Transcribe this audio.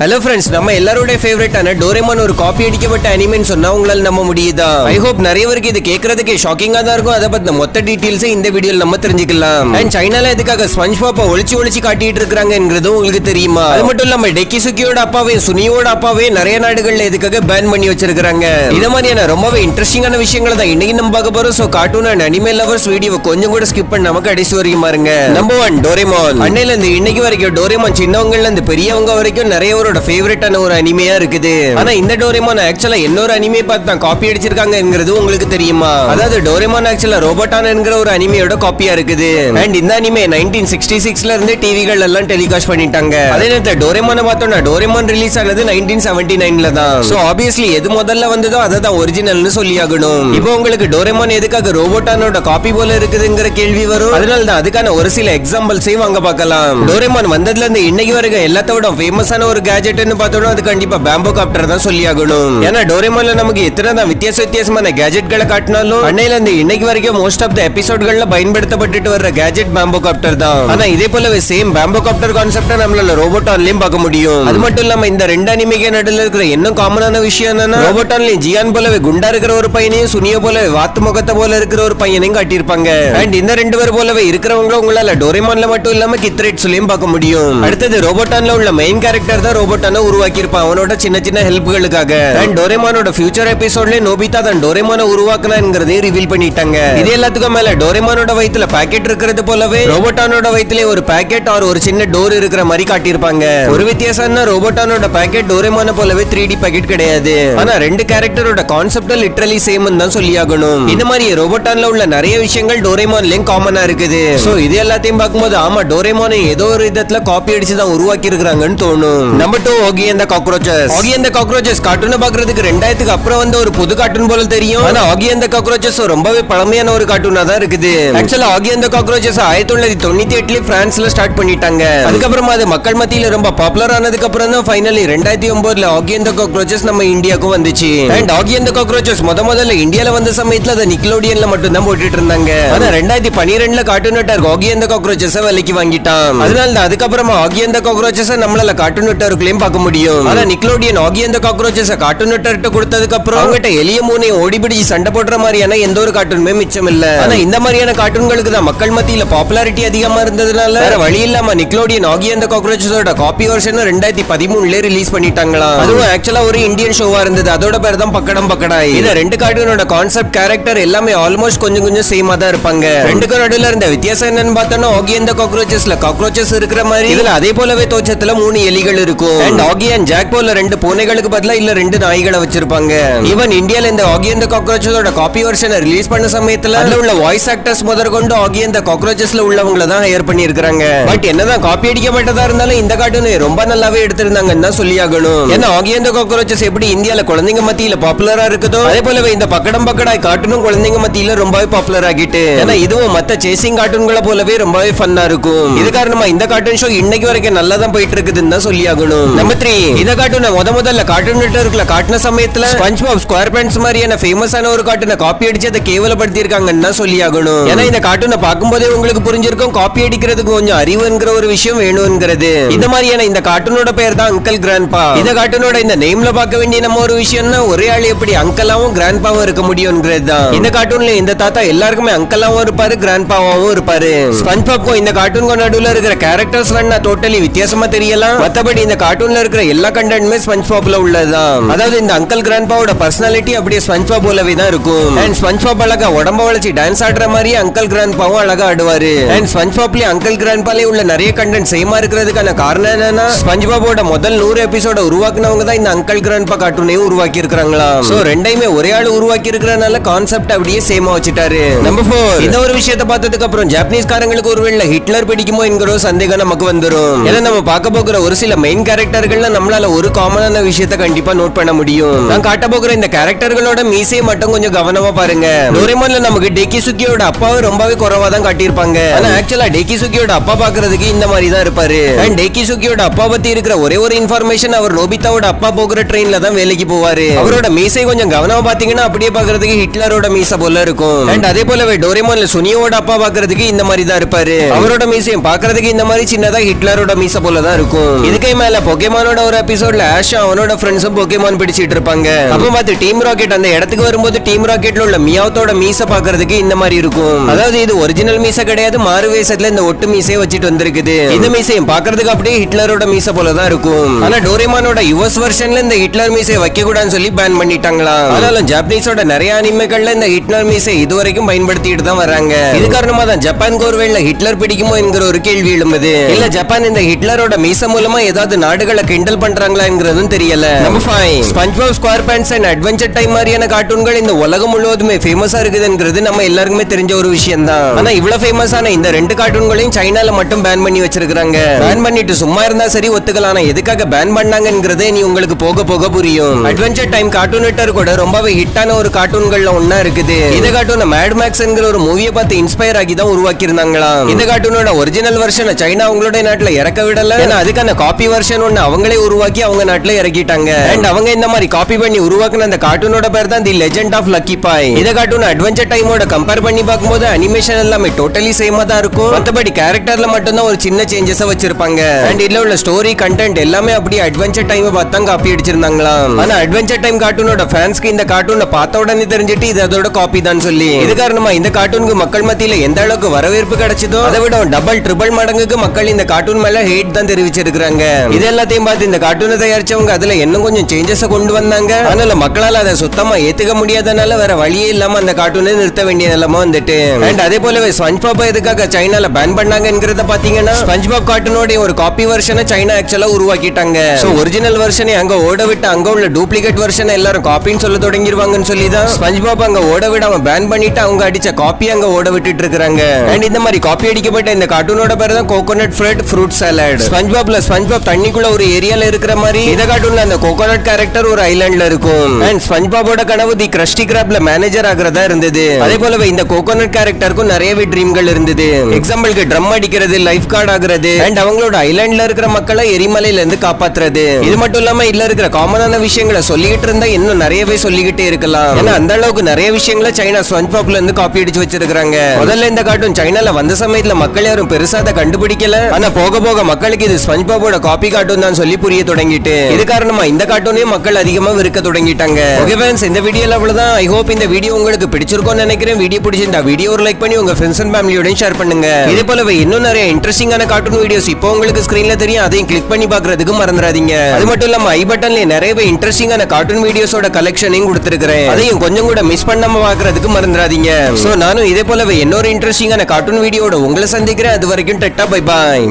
Hello friends, நம்ம எல்லாரோட ஃபேவரட்டான டோரேமான் ஒரு காப்பி அடிக்கப்பட்ட அனிமேன்னு சொன்னா உங்களால நம்ப முடியுதா? ஐ ஹோப் நிறைய பேருக்கு இது கேட்கறதுக்கு ஷாக்கிங்கா தான் இருக்கும். அதை பத்தி மொத்த டீடைல்ஸ் இந்த வீடியோல நம்ம தெரிஞ்சுக்கலாம். அண்ட் சைனால இதுக்காக ஸ்பஞ்ச் பாப்பை ஒளிச்சு காட்டிட்டு இருக்காங்கங்கிறது உங்களுக்கு தெரியுமா? அது மட்டும் இல்லாம டெக்கிசுக்கியோட அப்பாவே சுனியோட அப்பாவே நிறைய நாடுகள்ல இதுக்காக பேன் பண்ணி வச்சிருக்காங்க. இந்த மாதிரியான ரொம்பவே இன்ட்ரெஸ்டிங்கான விஷயங்களை தான் இன்னைக்கு நம்ம பார்க்க போறோம். So cartoon and anime lovers video கொஞ்சம் கூட ஸ்கிப் பண்ணாம கடைசி வரைக்கும் பாருங்க. Number 1 Doraemon. அன்னையில இருந்து இன்னைக்கு வரைக்கும் டோரேமான் சின்னவங்கல இருந்து பெரியவங்க வரைக்கும் நிறையவரோட ஃபேவரட்டான ஒரு அனிமையா இருக்குது. ஆனா இந்த டோரேமான் ஆக்சுவலா இன்னொரு அனிமே பார்த்து தான் காப்பி அடிச்சிருக்காங்கங்கிறது உங்களுக்கு தெரியுமா? அதாவது டோரேமான் ஆக்சுவலா ரோபோட்டான்ங்கிற ஒரு அனிமையோட காப்பியா இருக்குது. அண்ட் இந்த அனிமே 1966ல இருந்து டிவிகள் எல்லாம் டெலிகாஸ்ட் பண்ணிட்டாங்க. அதே நேரத்தில் டோரேமானை பார்த்தோம்னா டோரேமான் ரிலீஸ் ஆனது 1979ல தான். சோ ஆப்வியஸ்லி எது முதல்ல வந்ததோ அதை தான் ஒரிஜினல்னு சொல்லியாகணும். இப்போ உங்களுக்கு டோரேமான் எதுக்காக ரோபோட்டானோட காப்பி போல இருக்குதுங்கிற கேள்வி வரும். அதனால தான் அதுக்கான ஒரு சில எக்ஸாம்பிள்ஸை வாங்க பார்க்கலாம். டோரேமான் வந்ததுல இருந்து இன்னைக்கு வரைக்கும் எல்லாத்தோட ஃபேமஸான ஒரு கேஜெட்னு பார்த்தோம்னா அது கண்டிப்பா பேம்போ காப்டர் தான் சொல்லியாகணும். ஏன்னா டோரேமான்ல நமக்கு எத்தனை தான் வித்தியாசமான கேஜெட்களை காட்டினாலும் அன்னையில இருந்து இன்னைக்கு வரைக்கும் மோஸ்ட் ஆஃப் த எபிசோட்கள்ல பயன்படுத்தப்பட்டு வர்ற கேஜெட் பேம்போ காப்டர் தான். ஆனா இதே போலவே சேம் பேம்போ காப்டர் கான்செப்டை நம்மளால ரோபோட்டான்லயும் பார்க்க முடியும். அது மட்டும் இல்லாம இந்த ரெண்டு அனிமிக்கு நடுவில் இருக்கிற இன்னும் காமனான விஷயம் என்னன்னா ரோபோட்டான்லயும் ஜியான் போலவே குண்டா இருக்கிற ஒரு பையனையும் சுனியோ போலவே வாத்து முகத்தை போல இருக்கிற ஒரு பையனையும் காட்டியிருப்பாங்க. அண்ட் இந்த ரெண்டு பேர் போலவே இருக்கிறவங்களும் உங்களால டோரேமான்ல மட்டும் இல்லாம கித்ரேட்ஸ்லயும் பார்க்க முடியும். அடுத்தது ரோபோட்டான்ல உள்ள மெயின் கேரக்டர் தான் ரோபோட்டான உருவாக்கி இருப்பான் அவனோட சின்ன சின்ன ஹெல்ப்களுக்காக. அண்ட் டோரேமானோட ஃபியூச்சர் எபிசோட்ல நோபிதா தான் டோரேமான உருவாக்குனாங்கிறதை ரிவீல் பண்ணிட்டாங்க. இது எல்லாத்துக்கும் மேல டோரேமானோட வயித்துல பாக்கெட் இருக்கிறது போலவே ரோபோட்டானோட வயித்துல ஒரு பாக்கெட் ஆர் ஒரு சின்ன டோர் இருக்கிற மாதிரி காட்டியிருப்பாங்க. ஒரு வித்தியாசம்னா ரோபோட்டானோட பாக்கெட் டோரேமான போலவே 3D பாக்கெட் கிடையாது. ஆனா ரெண்டு கேரக்டரோட கான்செப்ட் லிட்டரலி சேம் தான் சொல்லியாகணும். இந்த மாதிரி ரோபோட்டான்ல உள்ள நிறைய விஷயங்கள் டோரேமான்லயும் காமனா இருக்குது. சோ இது எல்லாத்தையும் பார்க்கும்போது ஆமா டோரேமானை ஏதோ ஒரு விதத்துல காப்பி அடிச்சு தான் உருவாக்கி இருக்காங்கன்னு தோணும். நம்பர் 2 ஆகி அண்ட் தி காக்ரோச்சஸ். ஆகி அண்ட் தி காக்ரோச்சஸ் கார்ட்டூனை பார்க்கிறதுக்கு 2000க்கு அப்புறம் வந்த ஒரு புது கார்ட்டூன் போல தெரியும். ஆனா ஆகி அண்ட் தி காக்ரோச்சஸ் ரொம்பவே பழமையான ஒரு கார்ட்டூனா தான் இருக்குது. ஆக்சுவலா ஆகி அண்ட் தி காக்ரோச்சஸ் 1998ல பிரான்ஸ்ல ஸ்டார்ட் பண்ணிட்டாங்க. அதுக்கப்புறமா அது மக்கள் மத்தியில ரொம்ப பாப்புலர் ஆனதுக்கு அப்புறம் தான் ஃபைனலி 2009ல ஆகி அண்ட் தி காக்ரோச்சஸ் நம்ம இந்தியாவுக்கு வந்துச்சு. அண்ட் ஆகி அண்ட் தி காக்ரோச்சஸ் முதல்ல இந்தியால வந்த சமயத்துல அது நிக்லோடியன்ல மட்டும் தான் போட்டுட்டு இருந்தாங்க. ஆனா 2012ல கார்ட்டூன் நெட்வொர்க் ஆகி அண்ட் தி காக்ரோச்சஸ் விலைக்கு வாங்கிட்டான். அதனால தான் அதுக்கப்புறமா ஆகி அண்ட் தி காக்ரோச்சஸ் நம்மளால கார்ட்டூன் நெட்வொர்க்லயும் பார்க்க முடியும். ஆனா நிக்லோடியன் ஆகி and the cockroaches cartoon network கொடுத்ததுக்கு அப்புறம் அவங்கட்ட எலிய மூனை ஓடிபிடிச்சு சண்டை போடுற மாதிரியான எந்த ஒரு கார்ட்டூனுமே மிச்சம் இல்ல. ஆனா இந்த மாதிரியான கார்ட்டூன்களுக்கு தான் மக்கள் மத்தியில பாப்புலாரிட்டி அதிகமா இருந்ததுனால வேற வழி இல்லாம நிக்லோடியன் ஆகி அண்ட் தி காக்ரோச்சஸோட காப்பி வெர்ஷன் 2013ல ரிலீஸ் பண்ணிட்டாங்களா. அதுவும் ஆக்சுவலா ஒரு இந்தியன் ஷோவா இருந்தது. அதோட பேர் தான் பக்கடம் பக்கடாய். இந்த ரெண்டு கார்ட்டூனோட கான்செப்ட் கேரக்டர் எல்லாமே ஆல்மோஸ்ட் கொஞ்சம் சேமா தான் இருப்பாங்க. ரெண்டுக்கு நடுவுல இருந்த வித்தியாசம் என்னன்னு பார்த்தோம்னா ஆகி அண்ட் தி காக்ரோச்சஸ்ல காக்ரோச்சஸ் இருக்கிற மாதிரி இதுல அதே போலவே தோற்றத்துல 3 எலிகள் இருக்கும். அண்ட் ஆகி அண்ட் ஜாக் போல 2 பூனைகளுக்கு பதிலா இல்ல 2 நாய்களை வச்சிருப்பாங்க. ஈவன் இந்தியால இந்த ஆகி அண்ட் தி காக்ரோச்சஸோட காப்பி வெர்ஷனை ரிலீஸ் பண்ண சமயத்துல அதுல உள்ள வாய்ஸ் ஆக்டர்ஸ் முதற்கொண்டு ஆகி அண்ட் தி காக்ரோச்சஸ்ல உள்ளவங்கள தான் ஹையர் பண்ணி இருக்காங்க. பட் என்னதான் காப்பி அடிக்கப்பட்டதா இருந்தாலும் இந்த கார்ட்டூனை ரொம்ப நல்லாவே எடுத்திருந்தாங்கன்னு தான் சொல்லியாகணும். ஏன்னா ஆகி அண்ட் தி காக்ரோச்சஸ் எப்படி இந்தியால குழந்தைங்க மத்தியில பாப்புலரா இருக்குதோ அதே போலவே இந்த பக்கடம் பக்கடாய் கார்ட்டூனும் குழந்தைங்க மத்தியில ரொம்பவே பாப்புலர் ஆகிட்டு. ஏன்னா இதுவும் மத்த சேசிங் கார்ட்டூன்களை போலவே ரொம்பவே ஃபன்னா இருக்கும். இது காரணமா இந்த கார்ட்டூன் ஷோ இன்னைக்கு வரைக்கும் நல்லா தான் போயிட்டு இருக்குதுன்னு தான் சொல்லியாகணும். நம்பர் 3 இந்த கார்ட்டூனை முதல்ல கார்ட்டூன் நெட்வொர்க்ல காட்டின சமயத்துல ஸ்பஞ்ச்பாப் ஸ்கொயர் பேண்ட்ஸ் மாதிரியான ஃபேமஸான ஒரு கார்ட்டூனை காப்பி அடிச்சு அதை கேவலப்படுத்தி இருக்காங்கன்னு தான் சொல்லியாகணும். ஏன்னா இந்த கார்ட்டூனை பார்க்கும்போதே உங்களுக்கு புரிஞ்சிருக்கும் காப்பி அடிக்கிறதுக்கு கொஞ்சம் அறிவுங்கிற ஒரு விஷயம் வேணும்ங்கிறது. இந்த மாதிரியான இந்த கார்ட்டூனோட பெயர் தான் அங்கிள் கிராண்ட்பா. இந்த கார்ட்டூனோட இந்த நேம்ல பார்க்க வேண்டிய நம்ம ஒரு விஷயம்னா ஒரே ஆள் எப்படி அங்கிளாவும் கிராண்ட்பாவும் இருக்க முடியும்ங்கிறது தான். இந்த கார்ட்டூன்ல இந்த தாத்தா எல்லாருக்குமே அங்கிளாவும் இருப்பாரு கிராண்ட்பாவும் இருப்பாரு. ஸ்பஞ்ச்பாப்க்கும் இந்த கார்ட்டூன் நடுவுல இருக்கிற கேரக்டர்ஸ் வேணா டோட்டலி வித்தியாசமா தெரியலாம். மத்தபடி இந்த கார்ட்டூன்ல இருக்கிற எல்லா கண்டென்ட்மே ஸ்பஞ்ச்பாப்ல உள்ளதுதான். அதாவது இந்த அங்கிள் கிராண்ட்பாவோட பர்சனாலிட்டி அப்படியே ஸ்பஞ்ச்பாப் போலவே தான் இருக்கும். அண்ட் ஸ்பஞ்ச்பாப் அழகா உடம்ப வளைச்சு டான்ஸ் ஆடுற மாதிரி அங்கிள் கிராண்ட்பாவும் அழகா ஆடுவாரு. அண்ட் ஸ்பஞ்ச்பாப்ல அங்கிள் கிராண்ட்பாலே உள்ள நிறைய கண்டென்ட் சேமா இருக்கிறதுக்கான காரணம் என்னன்னா ஸ்பஞ்ச்பாபோட முதல் 100 எபிசோட உருவாக்குனவங்க தான் இந்த அங்கிள் கிராண்ட்பா கார்ட்டூனையும் உருவாக்கி இருக்காங்களா. சோ ரெண்டையுமே ஒரே ஆள் உருவாக்கி இருக்கறனால கான்செப்ட் அப்படியே சேமா வச்சிட்டாரு. நம்பர் 4 இந்த ஒரு விஷயத்தை பார்த்ததுக்கு அப்புறம் ஜாப்பனீஸ் காரங்களுக்கு ஒருவேளை ஹிட்லர் பிடிக்குமோ என்கிற சந்தேகம் நமக்கு வந்துரும். ஏன்னா நம்ம பார்க்க போகிற ஒரு சில மெயின் கேரக்டர்கள்ல நம்மளால ஒரு காமனான விஷயத்தை கண்டிப்பா நோட் பண்ண முடியும். நான் காட்ட போகிற இந்த கேரக்டர்களோட மீசையை மட்டும் கொஞ்சம் கவனமா பாருங்க. டோரேமான்ல நமக்கு டெக்கிசுக்கியோட அப்பாவை ரொம்பவே குறைவா தான் காட்டியிருப்பாங்க. ஆனா ஆக்சுவலா டெக்கிசுக்கியோட அப்பா பாக்குறதுக்கு இந்த மாதிரி தான் இருப்பாரு. அண்ட் டெக்கிசுக்கியோட அப்பா பத்தி இருக்கிற ஒரே ஒரு இன்ஃபர்மேஷன் அவர் நோபிதாவோட அப்பா போகிற ட்ரெயின்ல தான் வேலைக்கு போவாரு. அவரோட மீசை கொஞ்சம் கவனமா பாத்தீங்கன்னா அப்படியே பாக்குறதுக்கு ஹிட்லரோட மீசை போல இருக்கும். அண்ட் அதே போலவே டோரேமான்ல சுனியோட அப்பா பாக்குறதுக்கு இந்த மாதிரி தான் இருப்பாரு. அவரோட மீசையும் பாக்குறதுக்கு இந்த மாதிரி சின்னதா ஹிட்லரோட மீசை போல தான் இருக்கும். இதுக்கே மேல பொக்கேமானோட ஒரு எபிசோட்ல ஆஷா அவனோட ஃப்ரெண்ட்ஸும் பொக்கேமான் பிடிச்சிட்டு இருப்பாங்க. அப்ப பார்த்து டீம் ராக்கெட் அந்த இடத்துக்கு வரும்போது டீம் ராக்கெட்ல உள்ள மியாவத்தோட மீச பாக்குறதுக்கு இந்த மாதிரி இருக்கும். அதாவது இது ஒரிஜினல் மீச கிடையாது, மாறு வேஷத்துல இந்த ஒட்டு மீசையை வச்சிட்டு வந்திருக்குது. இந்த மீசையும் பாக்குறதுக்கு அப்படியே ஹிட்லரோட மீச போலதான் இருக்கும். ஆனா டோரேமானோட யுஎஸ் வெர்ஷன்ல இந்த ஹிட்லர் மீசையை வைக்க கூடாதுன்னு சொல்லி பேன் பண்ணிட்டாங்களாம். ஆனாலும் ஜப்பானீஸோட நிறைய அனிமேக்கள்ல இந்த ஹிட்லர் மீசை இதுவரைக்கும் பயன்படுத்திட்டு தான் வராங்க. இது காரணமா தான் ஜப்பான் கோர்வேல ஹிட்லர் பிடிக்குமோ என்கிற ஒரு கேள்வி எழும்புது. இல்ல ஜப்பான் இந்த ஹிட்லரோட மீச மூலமா ஏதாவது நாடுகளை கிண்டல் பண்றாங்களாங்கிறதும் தெரியல. நம்பர் 5 ஸ்பஞ்ச்பாப் ஸ்குவார்பேண்ட்ஸ் அண்ட் அட்வென்ச்சர் டைம் மாதிரியான கார்ட்டூன்கள் இந்த உலகம் முழுவதுமே ஃபேமஸா இருக்குதுங்கிறது நம்ம எல்லாருக்குமே தெரிஞ்ச ஒரு விஷயம் தான். ஆனா இவ்வளவு ஃபேமஸான இந்த 2 கார்ட்டூன்களையும் சைனால மட்டும் பேன் பண்ணி வச்சிருக்காங்க. பேன் பண்ணிட்டு சும்மா இருந்தா சரி ஒத்துக்கலாம், ஆனா எதுக்காக பேன் பண்ணாங்கங்கிறதே நீ உங்களுக்கு போக போக புரியும். அட்வென்ச்சர் டைம் கார்ட்டூன் நெட்வொர்க் கூட ரொம்பவே ஹிட்டான ஒரு கார்ட்டூன்கள்ல ஒண்ணா இருக்குது. இந்த கார்ட்டூன் மேட் மேக்ஸ்ங்கிற ஒரு மூவியை பார்த்து இன்ஸ்பயர் ஆகி தான் உருவாக்கி இருந்தாங்களாம். இந்த கார்ட்டூனோட ஒரிஜினல் வெர்ஷனை சைனா அவங்களுடைய நாட்டுல இறக்க விடல. ஏன்னா அதுக்கான காப்பி வெர்ஷன் ஒன்னு அவங்களே உருவாக்கி அவங்க நாட்டுல இறக்கிட்டாங்க. அண்ட் அவங்க இந்த மாதிரி காப்பி பண்ணி உருவாக்குன அந்த கார்ட்டூனோட பேர் தான் தி லெஜெண்ட் ஆஃப் லக்கி பாய். இந்த கார்ட்டூன் அட்வென்ச்சர் டைமோட கம்பேர் பண்ணி பார்க்கும்போது அனிமேஷன் எல்லாமே டோட்டலி சேமா தான் இருக்கும். மத்தபடி கேரக்டர்ல மட்டும் தான் ஒரு சின்ன சேஞ்சஸ் வச்சிருப்பாங்க. அண்ட் இதுல உள்ள ஸ்டோரி கண்டென்ட் எல்லாமே அப்படியே அட்வென்ச்சர் டைம் பார்த்து தான் காப்பி அடிச்சிருந்தாங்களாம். ஆனா அட்வென்ச்சர் டைம் கார்ட்டூனோட ஃபேன்ஸ்க்கு இந்த கார்ட்டூனை பார்த்த உடனே தெரிஞ்சிட்டு இது அதோட காப்பி தான் சொல்லி, இது காரணமா இந்த கார்ட்டூனுக்கு மக்கள் மத்தியில எந்த அளவுக்கு வரவேற்பு கிடைச்சதோ அதை விட டபுள் ட்ரிபிள் மடங்குக்கு மக்கள் இந்த கார்ட்டூன் மேல ஹேட் தான் தெரிவிச்சிருக்காங்க. இது எல்லாத்தையும் பார்த்து இந்த கார்ட்டூனை தயாரிச்சவங்க அதுல இன்னும் கொஞ்சம் சேஞ்சஸ் கொண்டு வந்தாங்க. அதனால மக்களால அதை சுத்தமா ஏத்துக்க முடியாதனால வேற வழியே இல்லாம அந்த கார்ட்டூனை நிறுத்த வேண்டிய நிலைமை வந்துட்டு. அண்ட் அதே போலவே ஸ்பஞ்ச்பாப் எதுக்காக சைனால பேன் பண்ணாங்கங்கறத பாத்தீங்கன்னா ஸ்பஞ்ச்பாப் கார்ட்டூனோட ஒரு காப்பி வெர்ஷனை சைனா ஆக்சுவலா உருவாக்கிட்டாங்க. சோ ஒரிஜினல் வெர்ஷனை அங்க ஓட விட்டு அங்க உள்ள டூப்ளிகேட் வெர்ஷனை எல்லாரும் காப்பின்னு சொல்ல தொடங்கிடுவாங்கன்னு சொல்லி தான் ஸ்பஞ்ச்பாப் அங்க ஓட விடாம பேன் பண்ணிட்டு அவங்க அடிச்ச காப்பி அங்க ஓட விட்டுட்டு இருக்காங்க. அண்ட் இந்த மாதிரி காப்பி அடிக்கப்பட்ட இந்த கார்ட்டூனோட பேர் தான் கோகோனட் ஃப்ரெட் ஃப்ரூட் சாலட். ஸ்பஞ்ச்பாப்ல ஸ்பஞ்ச்பாப் தண்ணிக்குள்ள ஒரு ஏரியால இருக்கிற மாதிரி இந்த கார்ட்டூன்ல அந்த கோகோனட் கேரக்டர் ஒரு ஐலாண்ட்ல இருக்கும். அண்ட் ஸ்பஞ்ச்பாபோட கனவு தி கிரஸ்டி கிராப்ல மேனேஜர் ஆகிறதா இருந்தது. அதே போலவே இந்த கோகோனட் கேரக்டருக்கும் நிறையவே ட்ரீம்கள் இருந்தது. எக்ஸாம்பிளுக்கு ட்ரம் அடிக்கிறது, லைஃப் கார்டு ஆகுறது, அண்ட் அவங்களோட ஐலாண்ட்ல இருக்கிற மக்களை எரிமலையில இருந்து காப்பாத்துறது. இது மட்டும் இல்லாம இதுல இருக்கிற காமனான விஷயங்களை சொல்லிக்கிட்டு இருந்தா இன்னும் நிறையவே சொல்லிக்கிட்டே இருக்கலாம். ஏன்னா அந்த அளவுக்கு நிறைய விஷயங்களை சைனா ஸ்பஞ்ச்பாப்ல இருந்து காப்பி அடிச்சு வச்சிருக்காங்க. முதல்ல இந்த கார்ட்டூன் சைனால வந்த சமயத்துல மக்கள் யாரும் பெருசா அதை கண்டுபிடிக்கல. ஆனா போக போக மக்களுக்கு இது ஸ்பஞ்ச்பாபோட காப்பி கார்ட்டூன் தான் சொல்லி புரிய தொடங்கிட்டு, இது காரணமா இந்த கார்ட்டூனே மக்கள் அதிகமா விருக்க தொடங்கிட்டாங்க. ஓகே ஃப்ரெண்ட்ஸ், இந்த வீடியோல அவ்வளவுதான். ஐ ஹோப் இந்த வீடியோ உங்களுக்கு பிடிச்சிருக்கும்னு நினைக்கிறேன். வீடியோ பிடிச்சிருந்தா வீடியோ ஒரு லைக் பண்ணி உங்க ஃப்ரெண்ட்ஸ் அண்ட் ஃபேமிலியோட ஷேர் பண்ணுங்க. இதே போலவே இன்னும் நிறைய இன்ட்ரெஸ்டிங்கான கார்ட்டூன் வீடியோஸ் இப்போ உங்களுக்கு ஸ்கிரீன்ல தெரியும், அதையும் கிளிக் பண்ணி பாக்குறதுக்கு மறந்துடாதீங்க. அது மட்டும் இல்லாம ஐ பட்டன்ல நிறையவே இன்ட்ரெஸ்டிங்கான கார்ட்டூன் வீடியோஸோட கலெக்ஷனையும் கொடுத்திருக்கிறேன். அதையும் கொஞ்சம் கூட மிஸ் பண்ணாம பாக்குறதுக்கு மறந்துடாதீங்க. சோ நானும் இதே போலவே இன்னொரு இன்ட்ரெஸ்டிங்கான கார்ட்டூன் வீடியோட உங்களை சந்திக்கிறேன். அது வரைக்கும் டட்டா பை பாய்.